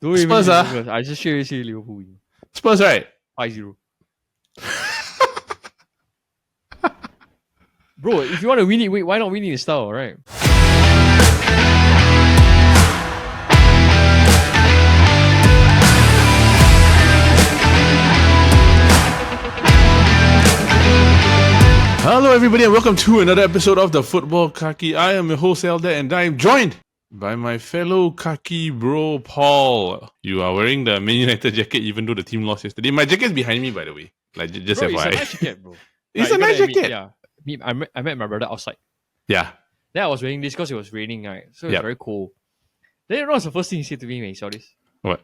Don't even Spurs, Spurs. I just straight say Liverpool win. Spurs, right? 5-0. Bro, if you want to win it, wait, why not win it in style, right? Hello everybody and welcome to another episode of the Futbol Kaki. I am your host Elder and I am joined by my fellow Kaki bro Paul. You are wearing the Man United jacket even though the team lost yesterday. My jacket is behind me, by the way. Like just Bro, FYI. it's a nice jacket, bro. It's a nice jacket. Yeah. I met my brother outside. Yeah. Then I was wearing this because it was raining, right? So it was very cold. Then you know what's the first thing he said to me when he saw this? What?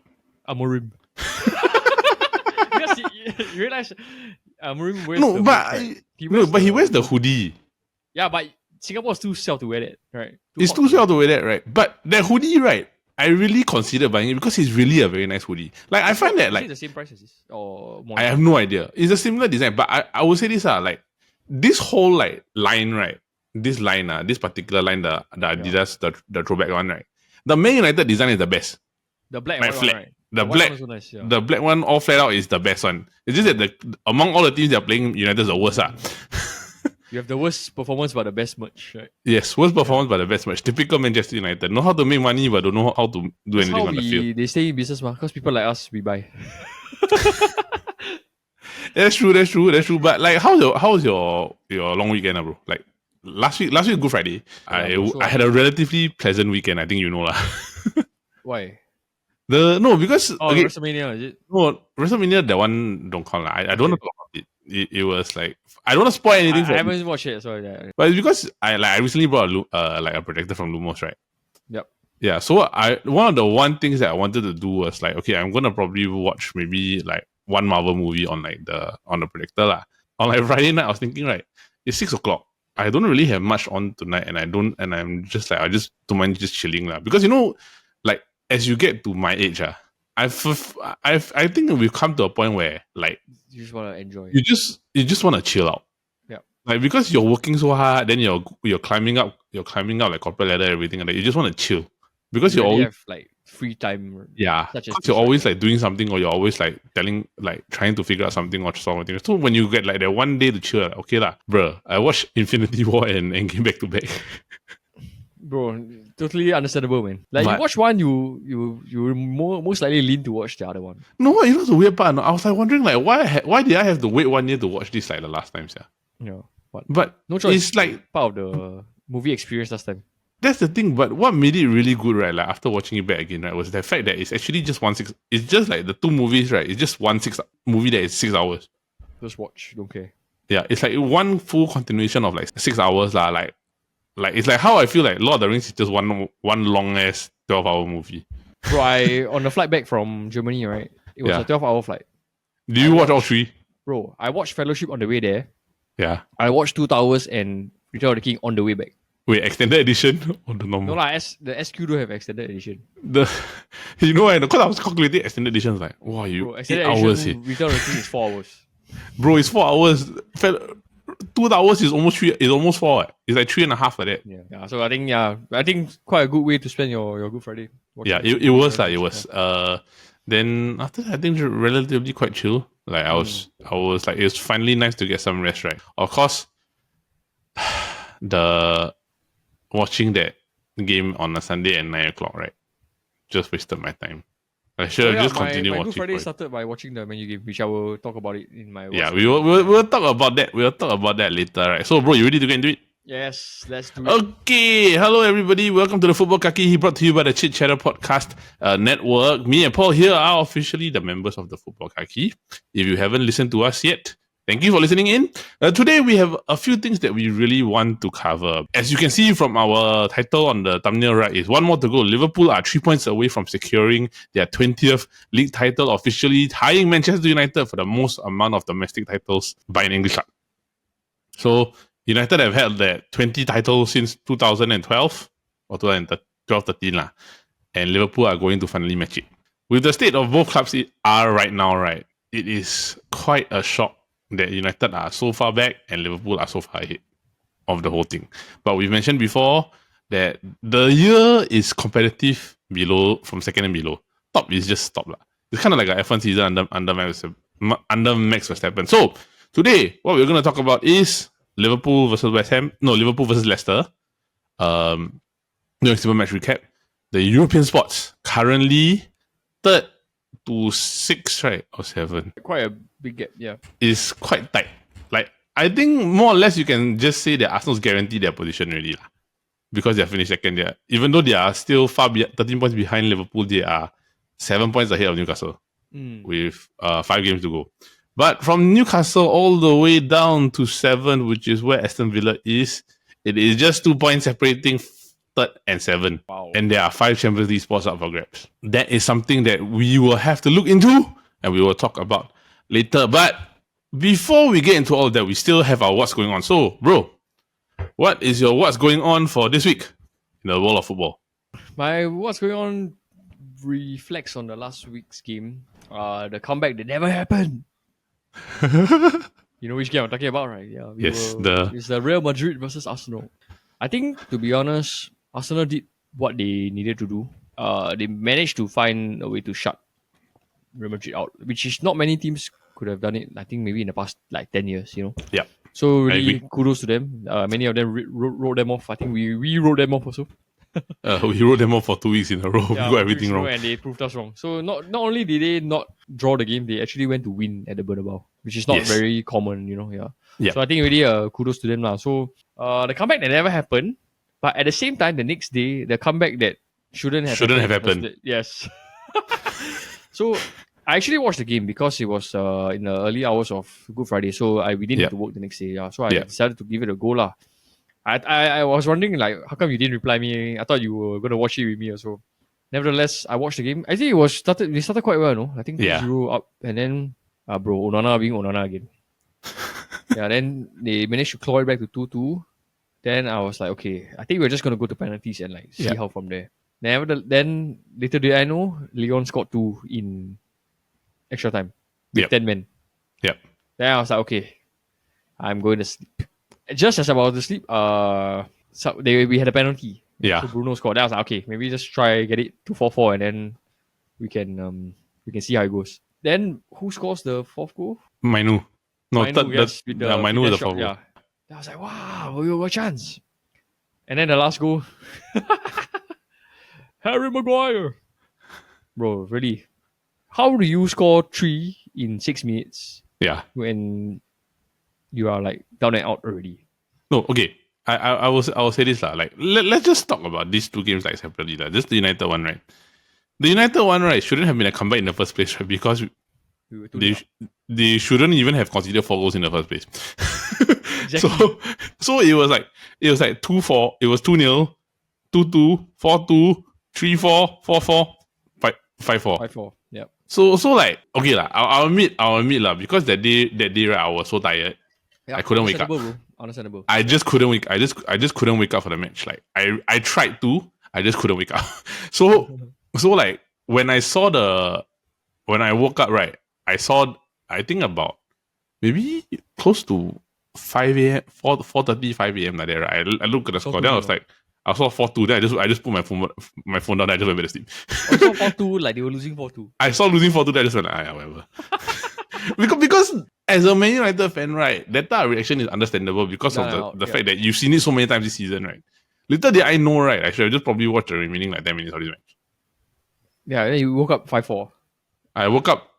Amorim. Because you realize Amorim wears No, the but hood, but he wears the hoodie. Yeah, but Singapore's too sell to wear that, right? It's too sell to wear that, right? But that hoodie, right? I really consider buying it because it's really a very nice hoodie. Like I find that is like it the same price as this or more? I have no idea. It's a similar design, but I would say this like this whole like line, right? This line, this particular line, the Adidas, the throwback one, right? The Man United design is the best. The black right, one, right? The black, nice, yeah. the black one all flat out is the best one. It's just that among all the teams that are playing, United is the worst. You have the worst performance but the best merch, right? Yes, worst performance but the best match. Typical Manchester United. Know how to make money but don't know how to do anything on the field. They stay in business, because people like us, we buy. That's true. But like, how's your long weekend, bro? Like last week Good Friday. Yeah, I had a relatively pleasant weekend. I think you know lah. Why? Because okay, WrestleMania, is it? No, WrestleMania, that one don't count lah. I don't want to talk about it. It was like I don't want to spoil anything. I haven't watched it, so yeah. But it's because I recently brought a projector from Lumos, right? Yep. Yeah, so one things that I wanted to do was like, okay, I'm gonna probably watch maybe like one Marvel movie on the projector lah. On like Friday night, I was thinking, right, it's 6:00. I don't really have much on tonight, and I'm just like I just don't mind just chilling lah. Because like as you get to my age, I think we've come to a point where like you just want to enjoy. You just want to chill out. Yeah. Like because you're working so hard, then you're climbing up like corporate ladder, everything, and like, you just want to chill because you always have like free time. Yeah. You're always like doing something, or you're always like trying to figure out something or something. So when you get like that one day to chill, like, okay lah, bro. I watched Infinity War and came back to back. Bro, totally understandable, man. Like you watch one, you most likely lean to watch the other one. No, it was a weird part. No? I was like wondering like why did I have to wait 1 year to watch this like the last times, yeah? Yeah. But no choice. It's like part of the movie experience last time. That's the thing, but what made it really good, right? Like after watching it back again, right, was the fact that it's actually just it's just like the two movies, right? It's just one movie that is 6 hours. Just watch, don't care. Yeah, it's like one full continuation of like 6 hours, lah. Like it's like how I feel like Lord of the Rings is just one long ass 12-hour movie. Bro, on the flight back from Germany, right? It was a 12-hour flight. Do you watch all three? Bro, I watched Fellowship on the way there. Yeah. I watched Two Towers and Return of the King on the way back. Wait, extended edition or the normal? No lah, the SQ don't have extended edition. Because I was calculating extended edition, like, wow, Bro, 8 hours. Return of the King is 4 hours. Bro, it's 4 hours. 2 hours is almost 3. It's almost 4. It's like 3.5 like that. Yeah. So I think quite a good way to spend your Good Friday. Yeah, it was like it was. Then after that, I think relatively quite chill. Like I was like, it was finally nice to get some rest, right? Of course, the watching that game on a Sunday at 9:00, right? Just wasted my time. I should have just continued watching. My Good Friday started by watching the Man Utd game, which I will talk about it in my. Yeah, we'll talk about that. We'll talk about that later, right? So, bro, you ready to get into it? Yes, let's do it. Okay, hello everybody. Welcome to the Futbol Kaki. He brought to you by the Chit podcast network. Me and Paul here are officially the members of the Futbol Kaki. If you haven't listened to us yet, thank you for listening in. Today we have a few things that we really want to cover. As you can see from our title on the thumbnail, right, is one more to go. Liverpool are 3 points away from securing their 20th league title, officially tying Manchester United for the most amount of domestic titles by an English club. So United have had that 20 titles since 2012 or 2012-13 lah, and Liverpool are going to finally match it. With the state of both clubs are right now, right, it is quite a shock that United are so far back and Liverpool are so far ahead of the whole thing. But we've mentioned before that the year is competitive from second and below. top is just top lah. It's kind of like a F1 season under Max Verstappen. So today, what we're going to talk about is Liverpool versus Liverpool versus Leicester. Doing simple match recap. The European spots currently 3rd to 6th, right? Or 7th. Quite a big gap, yeah. Is quite tight. Like, I think more or less you can just say that Arsenal's guaranteed their position already lah. Because they are finished second there. Even though they are still 13 points behind Liverpool, they are 7 points ahead of Newcastle with 5 games to go. But from Newcastle all the way down to 7th, which is where Aston Villa is, it is just 2 points separating 3rd and 7th. Wow. And there are 5 Champions League spots up for grabs. That is something that we will have to look into and we will talk about later. But before we get into all of that, we still have our what's going on. So, bro, what is your what's going on for this week in the world of football? My what's going on reflects on the last week's game. The comeback that never happened. You know which game I'm talking about, right? Yeah. Yes. It's the Real Madrid versus Arsenal. I think, to be honest, Arsenal did what they needed to do. They managed to find a way to shut Real Madrid out, which is not many teams could have done it. I think maybe in the past 10 years, Yeah. So really kudos to them. Many of them wrote them off. I think we wrote them off also. We wrote them off for 2 weeks in a row. Yeah, we got everything wrong. And they proved us wrong. So not only did they not draw the game, they actually went to win at the Bernabeu, which is not very common, Yeah. So I think really kudos to them now. So the comeback that never happened, but at the same time, the next day, the comeback that shouldn't have happened. Yes. So I actually watched the game because it was in the early hours of Good Friday. So we didn't have to work the next day. Yeah. So I decided to give it a go lah. I was wondering, like, how come you didn't reply me? I thought you were going to watch it with me also. Nevertheless, I watched the game. I think they started quite well, no? I think 2-0 up. And then, Onana being Onana again. Then they managed to claw it back to 2-2. Then I was like, okay, I think we're just going to go to penalties and see how from there. Then later did I know, Leon scored 2 in extra time with 10 men. Yep. Then I was like, okay, I'm going to sleep. Just as I was to sleep, we had a penalty. Yeah. So Bruno scored. Then I was like, okay, maybe just try get it to 4-4 and then we can see how it goes. Then who scores the 4th goal? Mainu. No, Mainu, yes, Mainu with the 4th goal. Yeah. I was like, wow, we got a chance. And then the last goal, Harry Maguire. Bro, really. How do you score 3 in 6 minutes? Yeah. When you are down and out already? No, okay. I will say this lah. Like, let's just talk about these 2 games separately lah. Just the United one, right? The United one, right, shouldn't have been a comeback in the first place, right? Because they shouldn't even have considered 4 goals in the first place. Exactly. So it was like 2-4. It was 2-0, 2-2, 4-2, 3-4, 4-4, 5-4. 5-4. Yeah. So like, okay lah. I'll admit lah, because that day right, I was so tired. Yeah, I couldn't wake up. Bro. Understandable. I just couldn't wake. I just couldn't wake up for the match. Like I tried to. I just couldn't wake up. So like when I woke up, right, I think about maybe close to 5 a.m. 4:30, 5 a.m. like that, right? I looked at the score. Then I was like, I saw 4-2. Then I just put my phone down. Then I just went back to sleep. I saw 4-2, like they were losing 4-2. I saw losing 4-2. Then I just went like, whatever. because as a Man United fan, right, that type of reaction is understandable because of the fact that you've seen it so many times this season, right? Little did I know, right, I should have just probably watched the remaining 10 minutes of this match. Yeah, then you woke up 5-4. I woke up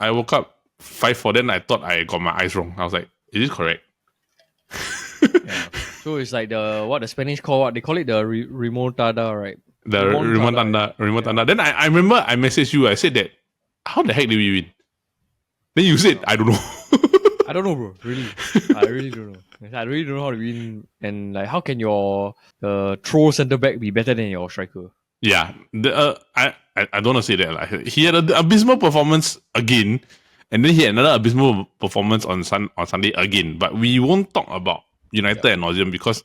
5-4. Then I thought I got my eyes wrong. I was like, is this correct? Yeah. So it's like the Spanish call, they call it the remontada, right? The remontada. Then I remember I messaged you. I said that, how the heck did we win? Then you said, I don't know. I don't know, bro. Really. I really don't know. I really don't know how to win. And how can your throw centre back be better than your striker? Yeah. I don't want to say that. Like, he had an abysmal performance again. And then he had another abysmal performance on Sunday again. But we won't talk about United and Nauseam because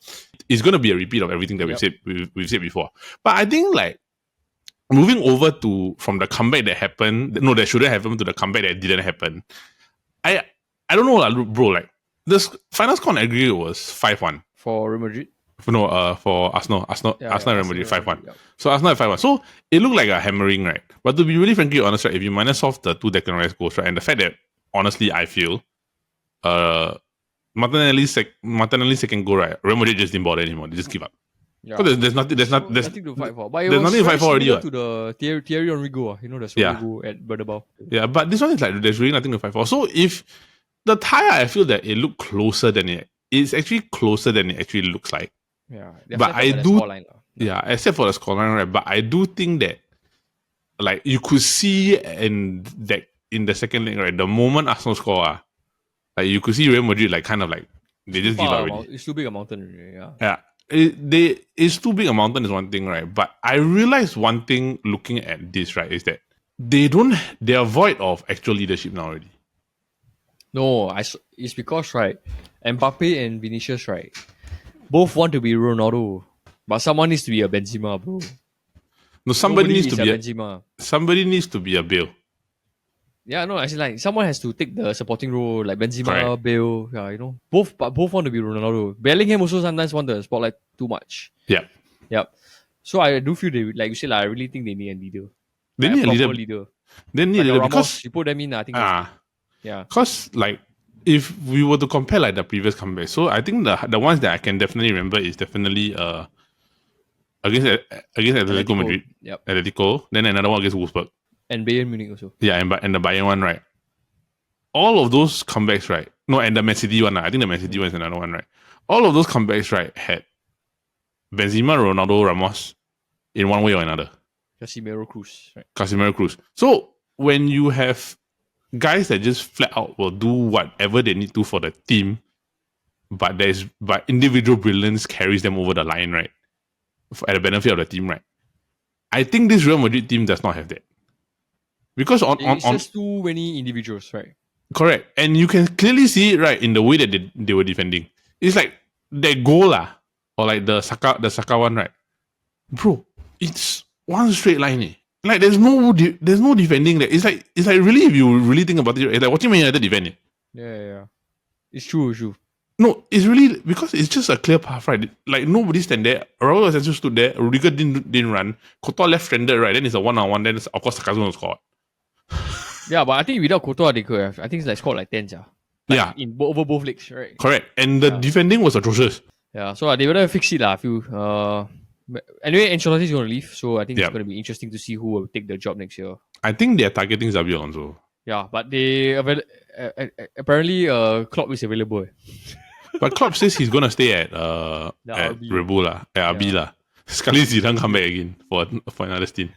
it's going to be a repeat of everything that we've said before. But I think moving over from the comeback that happened, that shouldn't happen, to the comeback that didn't happen. I don't know, bro. The final score on aggregate was 5-1 for Real Madrid. For Arsenal and Real Madrid 5-1. Yeah. So Arsenal at 5-1. So it looked like a hammering, right? But to be really frankly honest, right, if you minus off the 2 Declan Rice goals, right, and the fact that honestly I feel Martinelli's second goal, right, Real Madrid just didn't bother anymore. They just give up. Yeah. Because there's nothing to fight for. But there's nothing to fight for already. To the Thierry Henry goal, the Henry at Bernabeu. Yeah, but this one is like there's really nothing to fight for. So if the tie, I feel that it looked closer than it's actually closer than it actually looks like. Yeah, but I do. Yeah, except for the scoreline, right? But I do think that, like, you could see in the second leg, right, the moment Arsenal score, like you could see Real Madrid like kind of like they just give up already. It's too big a mountain, yeah. Yeah, it's too big a mountain is one thing, right? But I realized one thing looking at this, right, is that they are void of actual leadership now already. No, it's because, right, Mbappe and Vinicius, right, both want to be Ronaldo, but someone needs to be a Benzema, bro. No, somebody needs to be a Benzema. Somebody needs to be a Bale. Yeah, no, actually, like someone has to take the supporting role, like Benzema, Bale. Yeah, both want to be Ronaldo. Bellingham also sometimes want the spotlight too much. Yeah. So I do feel they, like you said, I really think they need a leader. They need a leader. They need a leader because you put them in. I think. Yeah. Because like if we were to compare like the previous comeback, so I think the ones that I can definitely remember is definitely against Atletico Madrid. Yep. Atletico. Then another one against Wolfsburg. And Bayern Munich also. Yeah, and the Bayern one, right? All of those comebacks, right? No, and the Man City one. I think the Man City one is another one, right? All of those comebacks, right, had Benzema, Ronaldo, Ramos in one way or another. Casemiro, Cruz, right? Casemiro, Cruz. So when you have guys that just flat out will do whatever they need to for the team, but individual brilliance carries them over the line, right? At the benefit of the team, right? I think this Real Madrid team does not have that. Because it's just too many individuals, right? Correct. And you can clearly see it, right, in the way that they were defending. It's like that goal, or like the Saka one, right? Bro, it's one straight line. Like there's no defending there. It's like really, if you really think about it, it's like watching Man United defend it. Yeah. It's true. No, it's really because it's just a clear path, right? Like nobody stand there. Raul Asensio stood there. Rudiger didn't run. Courtois left-handed, right? Then it's a 1-on-1. Then of course Saka's going to score. Yeah, but I think without Courtois they could have. I think it's like scored like 10, yeah. Over both legs, right? Correct. And the defending was atrocious. Yeah, so they better fix it, I feel. Anyway, Ancelotti is going to leave, so I think it's going to be interesting to see who will take the job next year. I think they're targeting Xabi Alonso. Yeah, but they apparently Klopp is available. But Klopp says he's going to stay at Red Bull at RB lah. Sekali Zidane come back again for another stint.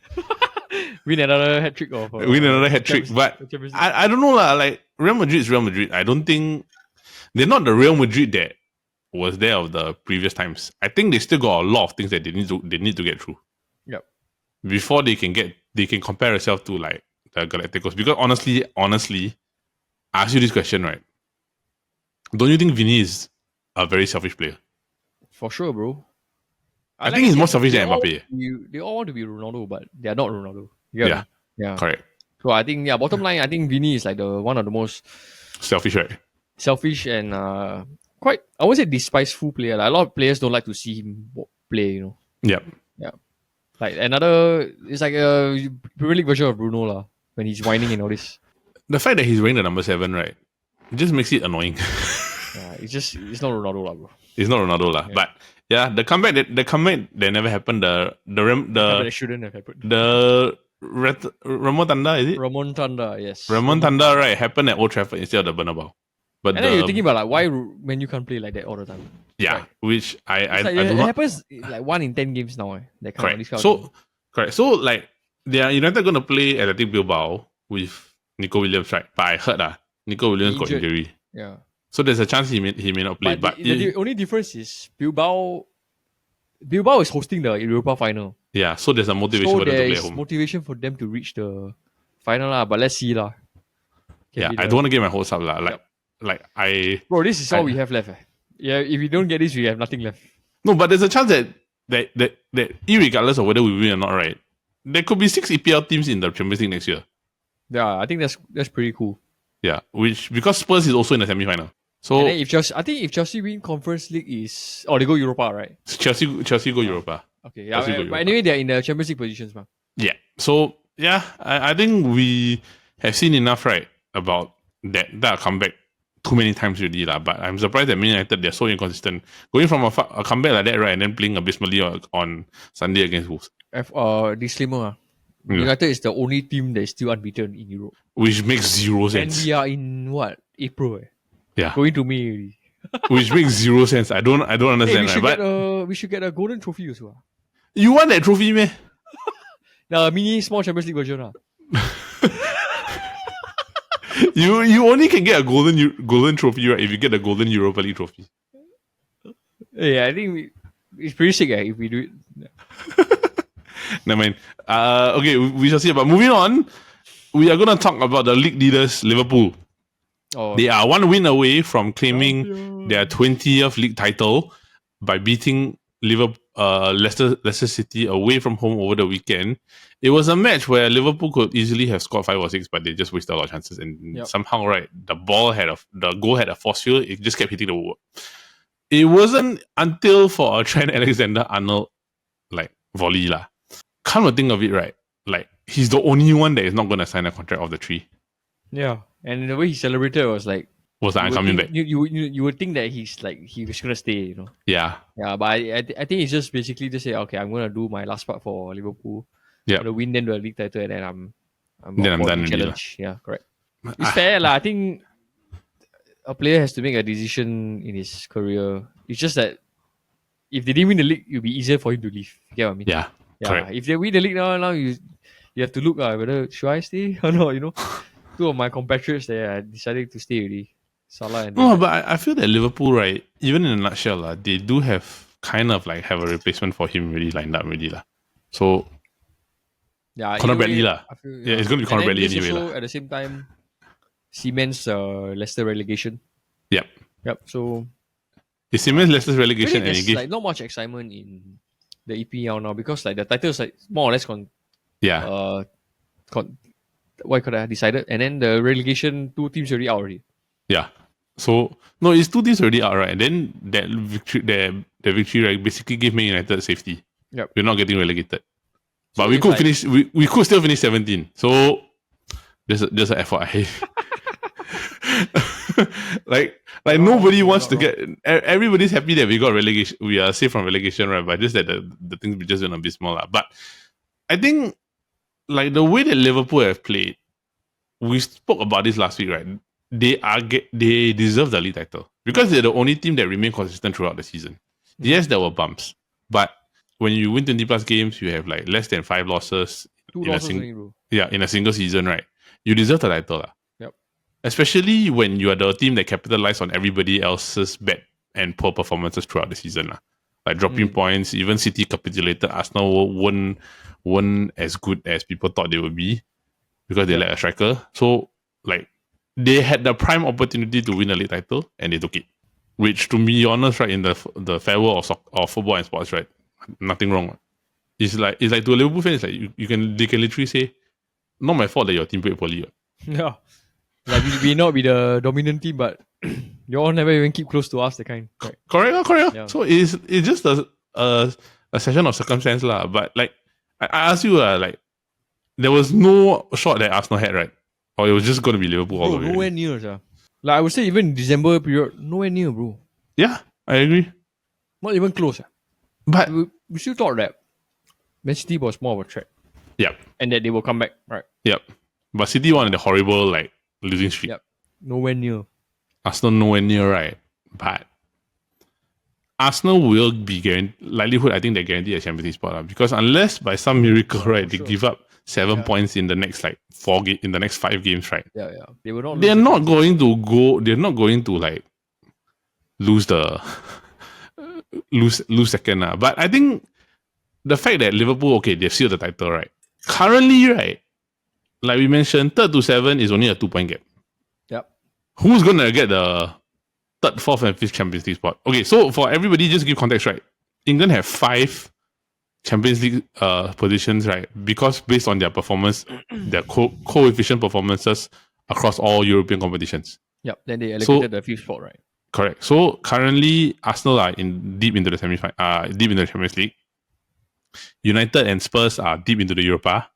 Win another hat trick. But I don't know lah. Like Real Madrid is Real Madrid. I don't think they're not the Real Madrid that was there of the previous times. I think they still got a lot of things that they need to get through. Yep. Before they can compare themselves to like the Galacticos. Because honestly, I ask you this question, right? Don't you think Vini is a very selfish player? For sure, bro. I think he's more selfish than Mbappe. They all want to be Ronaldo, but they are not Ronaldo. Yeah. Correct. So I think, bottom line, I think Vini is like the one of the most selfish, right? Selfish and quite, I won't say despiseful player. Like, a lot of players don't like to see him play, Yep. Yeah. Like it's like a Premier League version of Bruno lah, when he's whining and all this. The fact that he's wearing the number 7, right, it just makes it annoying. Yeah, it's not Ronaldo lah, bro. It's not Ronaldo lah, but yeah, the comeback that never happened. That shouldn't have happened. The Remontada, is it? Remontada, yes. Remontada, right, happened at Old Trafford instead of the Bernabeu. But then you're thinking about like why when you can't play like that all the time. Yeah, right? Which it happens like 1 in 10 games now. That kind correct. Correct. So like they are United going to play Athletic Bilbao with Nico Williams, right? But I heard Nico Williams got injury. Yeah. So there's a chance he may not play. But the only difference is Bilbao is hosting the Europa final. Yeah, so there's a motivation for them to play at home. Motivation for them to reach the final lah. But let's see lah. I don't want to get my hopes up lah. Bro, this is all we have left. Yeah, if we don't get this, we have nothing left. No, but there's a chance that irregardless of whether we win or not, right, there could be 6 EPL teams in the Champions League next year. Yeah, I think that's pretty cool. Yeah, because Spurs is also in the semi-final. So and then if Chelsea win Conference League they go Europa, right? Chelsea go Europa. Okay, yeah. But anyway, they're in the Champions League positions, man. Yeah. So yeah, I think we have seen enough, right, about that comeback too many times already, lah. But I'm surprised that Man United, they're so inconsistent. Going from a comeback like that, right, and then playing abysmally on Sunday against Wolves. Disclaimer. United is the only team that is still unbeaten in Europe. Which makes zero sense. And we are in what? April. Yeah. Going to May already. Which makes zero sense. I don't understand. We should get a golden trophy also. You want that trophy, man? The mini small Champions League version. You only can get a golden trophy, right, if you get the golden Europa League trophy. Yeah, I think it's pretty sick if we do it. Yeah. Never mind. Okay, we shall see. But moving on, we are going to talk about the league leaders, Liverpool. They are one win away from claiming their 20th league title by beating Leicester City away from home over the weekend. It was a match where Liverpool could easily have scored 5 or 6, but they just wasted a lot of chances. And somehow, right, the goal had a force field. It just kept hitting the wall. It wasn't until for a Trent Alexander-Arnold volley lah. Come to think of it, right? Like, he's the only one that is not going to sign a contract of the 3. Yeah, and the way he celebrated was like, I'm coming back. You would think that he was gonna stay, you know. Yeah. Yeah, but I think it's just basically just say, okay, I'm gonna do my last part for Liverpool. Yeah. Gonna win them the league title, and then I'm done. Challenge. Yeah, correct. It's fair lah. I think a player has to make a decision in his career. It's just that if they didn't win the league, it'll be easier for him to leave. You get what I mean? Yeah. Correct. If they win the league now you have to look whether should I stay or not, you know. Two of my compatriots there decided to stay already. Salah and but I feel that Liverpool, right, even in a nutshell, they do have kind of have a replacement for him really lined up already. So Conor Bradley it's going to be Conor Bradley anyway. Also, at the same time, cements Leicester relegation. Yep. So it cements Leicester's relegation, and it gives not much excitement in the EPL now because the title is more or less what could I decided, and then the relegation 2 teams already out already. Yeah. So no, it's 2 teams already out, right? And then that victory, right, basically gave Man United safety. Yep. We're not getting relegated, but we could finish. We could still finish 17. So just an FYI. Nobody wants to get. Everybody's happy that we got relegation. We are safe from relegation, right? But just that the things we just went a bit smaller. But I think the way that Liverpool have played, we spoke about this last week, right? They deserve the league title because they're the only team that remained consistent throughout the season. Yes, there were bumps, but when you win 20 plus games, you have less than 5 losses. 2 losses in a single season, right? You deserve the title. Yep. Especially when you are the team that capitalized on everybody else's bad and poor performances throughout the season. Like dropping points, even City capitulated. Arsenal weren't as good as people thought they would be because they lacked a striker. So they had the prime opportunity to win a league title and they took it. Which, to be honest, right, in the fair world of football and sports, right, nothing wrong. It's like to a Liverpool fan, it's like they can literally say, not my fault that your team played poorly. Yeah. We may not be the dominant team, but you all never even keep close to us, the kind. Right? Correct. Yeah. So it's just a session of circumstance lah. But I ask you there was no shot that Arsenal had, right? Or it was just going to be Liverpool all the way. Nowhere near, sir. I would say even in December period, nowhere near, bro. Yeah, I agree. Not even close. But we still thought that Man City was more of a threat. Yep. And that they will come back, right? Yep. But City won in the horrible losing streak. Yep. Nowhere near. Arsenal nowhere near, right? But Arsenal will be likelihood. I think they guarantee a Champions League spot because unless by some miracle, right, they give up 7 points in the next 5 games, right? Yeah. They will not. They're not going to go. They're not going to lose lose second. But I think the fact that Liverpool, they've sealed the title, right? Currently, right, like we mentioned, 3rd to 7th is only a 2-point gap. Yep. Who's gonna get the 3rd, 4th, and 5th Champions League spot? Okay, so for everybody, just give context, right? England have 5 Champions League positions, right? Because based on their performance, their coefficient performances across all European competitions. Yep. Then they allocated the 5th spot, right? Correct. So currently, Arsenal are deep into the deep into the Champions League. United and Spurs are deep into the Europa,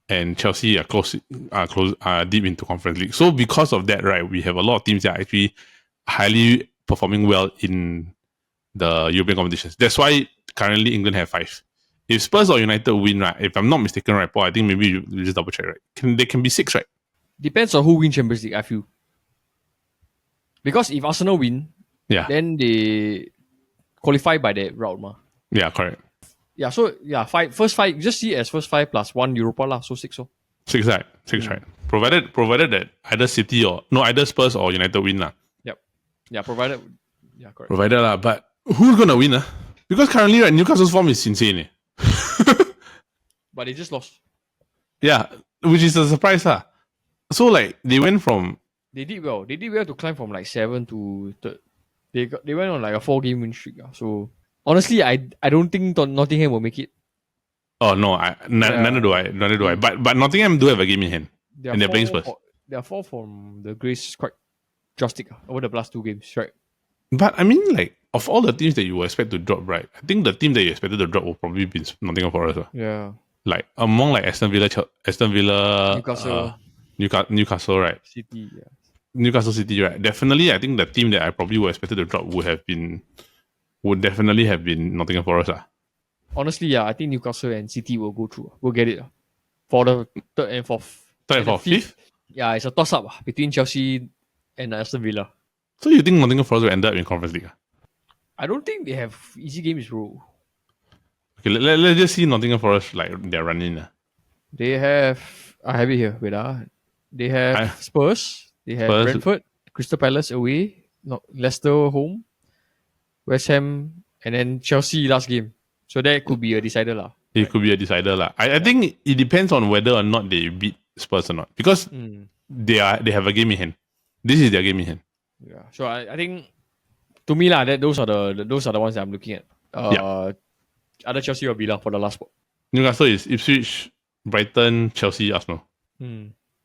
and Chelsea are deep into Conference League. So because of that, right, we have a lot of teams that are actually highly performing well in the European competitions. That's why currently England have 5. If Spurs or United win, right, if I'm not mistaken, right, Paul, I think maybe you just double check, right? They can be 6, right? Depends on who wins Champions League, I feel. Because if Arsenal win, then they qualify by that route, ma. Yeah, correct. Yeah, so first 5, just see it as first 5 plus 1 Europa lah, so 6. 6, right? 6, right? Provided that either either Spurs or United win lah. Yep. Yeah, correct. Provided lah, but who's gonna win? Because currently, right, Newcastle's form is insane. But they just lost. Yeah, which is a surprise lah. So like they went from. They did well. They did well to climb from like 7 to 3rd. They went on like a 4-game win streak. So honestly, I don't think Nottingham will make it. Oh no, neither do I. But Nottingham do have a game in hand, and they're playing Spurs. Their fall from the Grace is quite drastic over the last 2 games, right? But I mean, like of all the teams that you expect to drop, right? I think the team that you expected to drop will probably be Nottingham Forest. Yeah. Like among like Aston Villa, Newcastle, right? City, yeah. Newcastle City, right? Definitely, I think the team that I probably would expected to drop would definitely have been Nottingham Forest. Honestly, yeah, I think Newcastle and City will go through. We'll get it. For the 3rd and 4th. 3rd and 4th? 5th? Yeah, it's a toss-up between Chelsea and Aston Villa. So you think Nottingham Forest will end up in Conference League? I don't think they have easy games, bro. Okay, let's just see Nottingham Forest like they're running. They have... I have it here. Wait, they have Spurs. They have Brentford, Crystal Palace away, Leicester home, West Ham, and then Chelsea last game. So that could be a decider lah. It could be a decider lah. I think it depends on whether or not they beat Spurs or not, because they have a game in hand. This is their game in hand. Yeah. So I think to me lah, those are the ones that I'm looking at. Either Chelsea or Villa for the last spot. Newcastle is Ipswich, Brighton, Chelsea, Arsenal,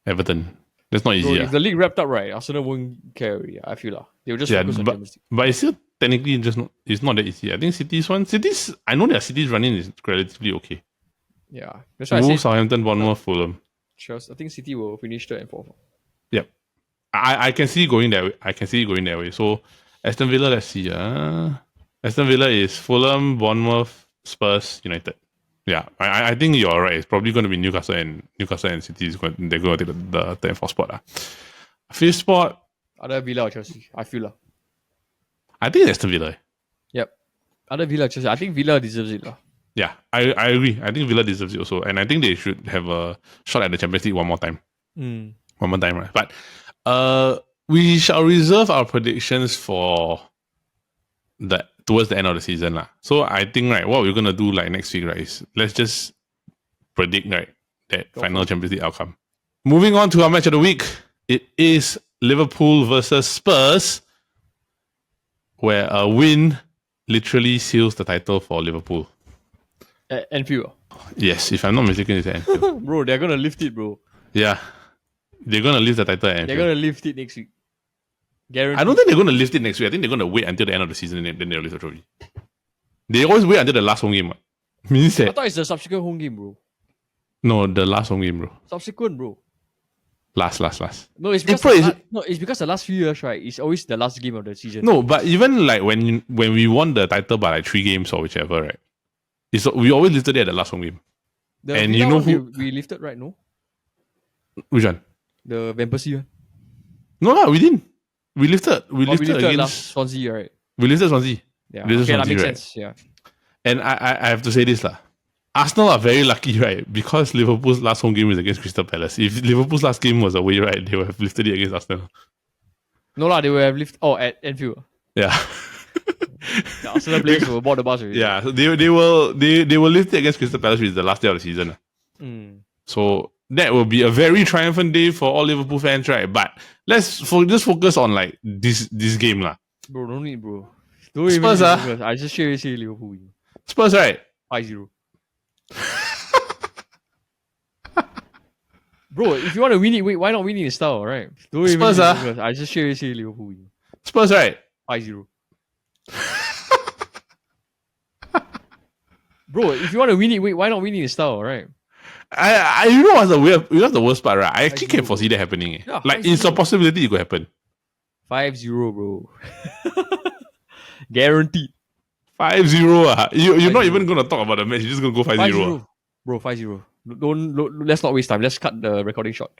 Everton. That's not easy. So if the league wrapped up right, Arsenal won't care already. I feel lah. They'll just focus on Champions League. But it's still technically it's not that easy. I think City's I know their City's running is relatively okay. Yeah. That's why I say Southampton, Bournemouth, Fulham. Chelsea, I think City will finish 3rd and 4th. Yep. I can see it going that way. So Aston Villa, let's see. Aston Villa is Fulham, Bournemouth, Spurs, United. Yeah, I think you're right. It's probably going to be Newcastle and City. They're going to take the 3rd and 4th spot. 5th spot. Either Villa or Chelsea. I feel. I think Aston Villa. Yep. Either Villa or Chelsea. I think Villa deserves it. Yeah, I agree. I think Villa deserves it also. And I think they should have a shot at the Champions League one more time. One more time, right? But we shall reserve our predictions for towards the end of the season. So I think, right, what we're going to do like next week, right, is let's just predict, right, that final Champions League outcome. Moving on to our match of the week. It is Liverpool versus Spurs, where a win literally seals the title for Liverpool. Anfield. Yes, if I'm not mistaken, it's Anfield. Bro, they're going to lift it, bro. Yeah. They're going to lift the title at Anfield. They're going to lift it next week. Guaranteed. I don't think they're going to lift it next week. I think they're going to wait until the end of the season and then they'll lift the trophy. They always wait until the last home game. I thought it's the subsequent home game, bro. No, the last home game, bro. Subsequent, bro. Last. No, it's because the last few years, right? It's always the last game of the season. No, but even like when we won the title by like 3 games or whichever, right? We always lifted it at the last home game. And you know who we lifted, right? No. Which one? The Van Persie one. No, we didn't. We lifted against last Swansea, right? We lifted Swansea. Yeah. Okay, that makes sense. Yeah. And I have to say this lah. Arsenal are very lucky, right? Because Liverpool's last home game is against Crystal Palace. If Liverpool's last game was away, right, they would have lifted it against Arsenal. No lah, they would have lifted. Oh, at Anfield. Yeah. The Arsenal players will board the bus already. Yeah, so they will lift it against Crystal Palace, which is the last day of the season. So that will be a very triumphant day for all Liverpool fans, right? But let's just focus on like this game lah. Bro, don't need, bro. Don't Spurs, even I just straight say Liverpool win. Spurs, right? 5-0. Bro, if you want to win it, why not win it in style, right? Don't Spurs, even I just straight say Liverpool win. Spurs, right? 5-0. Bro, if you want to win it, why not win it in style, right? You know what's the worst part, right? I actually can't foresee that happening. Yeah, like, it's a possibility it could happen. 5-0, bro. Guaranteed. 5-0. You're not even going to talk about the match. You're just going to go 5-0. Bro, 5-0. Let's not waste time. Let's cut the recording short.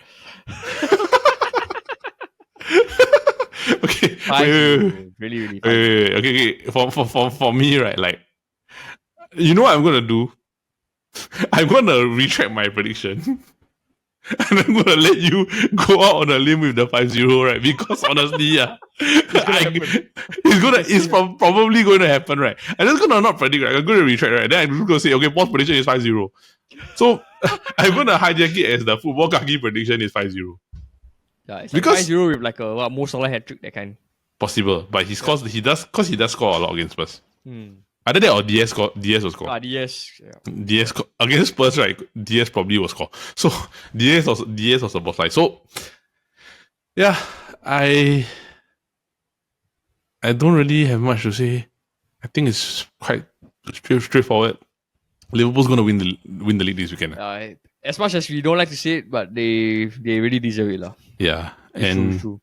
Okay. 5-0. Really. Wait. Okay. For me, right, like, you know what I'm going to do? I'm going to retract my prediction. And I'm going to let you go out on a limb with the 5-0, right? Because honestly, it's probably going to happen, right? I'm just going to not predict, right? I'm going to retract, right? Then I'm just going to say, okay, Paul's prediction is 5-0. So I'm going to hijack it as the Futbol Kaki prediction is 5-0. Yeah, it's like because 5-0 with like a Mo Salah hat-trick, that kind. Possible, but he does score a lot against Spurs. Either that or DS will score. DS. Yeah. DS against Spurs, right? DS probably will score. So DS was the boss line. So yeah, I don't really have much to say. I think it's quite straightforward. Liverpool's gonna win the league this weekend. As much as we don't like to say it, but they really deserve it, lah. Yeah, it's true.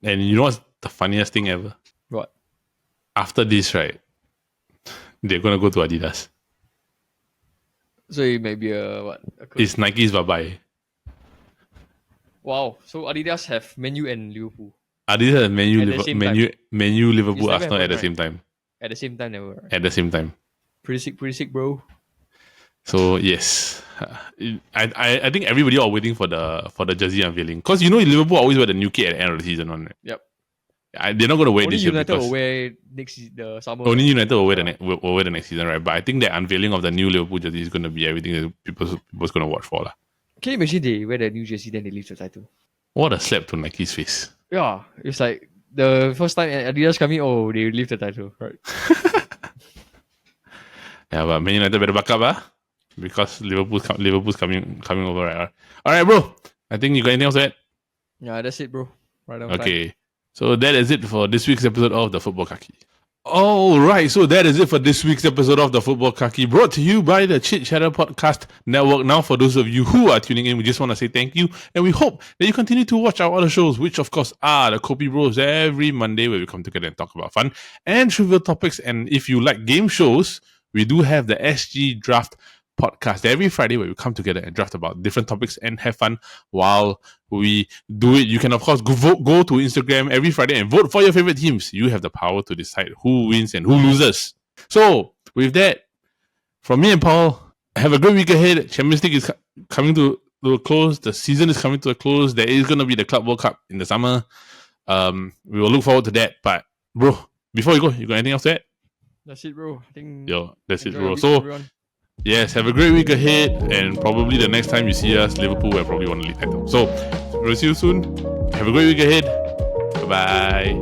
And you know what's the funniest thing ever? What? After this, right? They're gonna go to Adidas. So it might be it's Nike's bye-bye. Wow. So Adidas have Man U and Liverpool. Adidas have Man U, Liverpool, Arsenal at the same time. At the same time, never. Right? At the same time. Pretty sick, bro. So yes, I think everybody are waiting for the jersey unveiling, because you know Liverpool always wear the new kit at the end of the season, right? Yep. They're not going to wait this year. Only United will wear the summer. Only United will wear the next season, right? But I think the unveiling of the new Liverpool jersey is going to be everything that people's going to watch for, lah. Can you imagine they wear the new jersey then they leave the title? What a slap to Nike's face. Yeah, it's like the first time Adidas coming, they leave the title, right? Yeah, but Man United better back up, because Liverpool's coming over, right? All right, bro. I think you got anything else to add? Yeah, that's it, bro. Right on okay. Time. So that is it for this week's episode of the Futbol Kaki. Alright, so that is it for this week's episode of the Futbol Kaki, brought to you by the Chit Podcast Network. Now, for those of you who are tuning in, we just want to say thank you, and we hope that you continue to watch our other shows, which of course are the Kopi Bros every Monday, where we come together and talk about fun and trivial topics. And if you like game shows, we do have the SG Draft Podcast every Friday, where we come together and draft about different topics and have fun while we do it. You can of course go to Instagram every Friday and vote for your favorite teams. You have the power to decide who wins and who loses. So with that, from me and Paul, have a great week ahead. Champions League is coming to a close. The season is coming to a close. There is going to be the Club World Cup in the summer. We will look forward to that. But bro, before you go, you got anything else to add? That's it, bro. I think that's it, bro. So everyone. Yes, have a great week ahead, and probably the next time you see us, Liverpool will probably won the league title. So we'll see you soon. Have a great week ahead. Bye-bye.